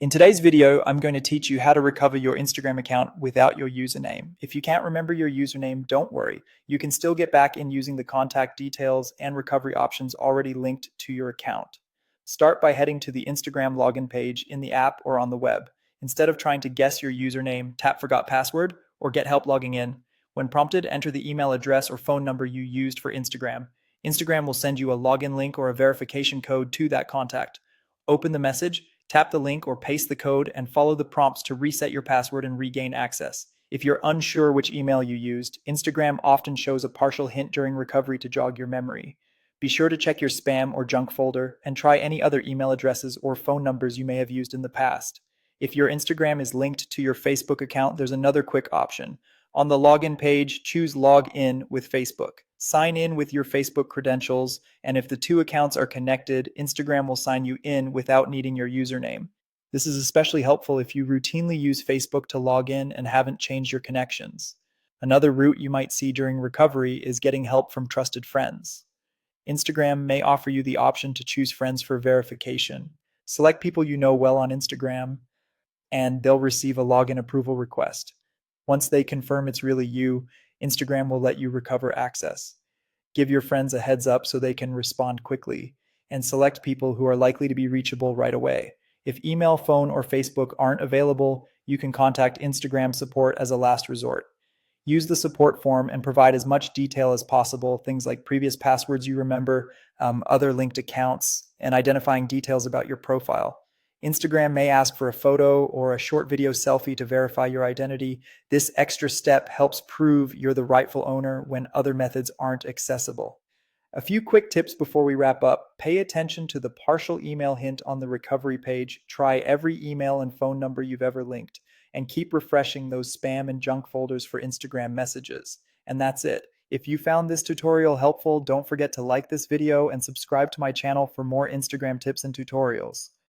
In today's video, I'm going to teach you how to recover your Instagram account without your username. If you can't remember your username, don't worry. You can still get back in using the contact details and recovery options already linked to your account. Start by heading to the Instagram login page in the app or on the web. Instead of trying to guess your username, tap Forgot Password or get help logging in. When prompted, enter the email address or phone number you used for Instagram. Instagram will send you a login link or a verification code to that contact. Open the message, tap the link or paste the code, and follow the prompts to reset your password and regain access. If you're unsure which email you used, Instagram often shows a partial hint during recovery to jog your memory. Be sure to check your spam or junk folder and try any other email addresses or phone numbers you may have used in the past. If your Instagram is linked to your Facebook account, there's another quick option. On the login page, choose Log In with Facebook. Sign in with your Facebook credentials, and if the two accounts are connected, Instagram will sign you in without needing your username. This is especially helpful if you routinely use Facebook to log in and haven't changed your connections. Another route you might see during recovery is getting help from trusted friends. Instagram may offer you the option to choose friends for verification. Select people you know well on Instagram, and they'll receive a login approval request. Once they confirm it's really you, Instagram will let you recover access. Give your friends a heads up so they can respond quickly, and select people who are likely to be reachable right away. If email, phone, or Facebook aren't available, you can contact Instagram support as a last resort. Use the support form and provide as much detail as possible, things like previous passwords you remember, other linked accounts, and identifying details about your profile. Instagram may ask for a photo or a short video selfie to verify your identity. This extra step helps prove you're the rightful owner when other methods aren't accessible. A few quick tips before we wrap up. Pay attention to the partial email hint on the recovery page. Try every email and phone number you've ever linked, and keep refreshing those spam and junk folders for Instagram messages. And that's it. If you found this tutorial helpful, don't forget to like this video and subscribe to my channel for more Instagram tips and tutorials.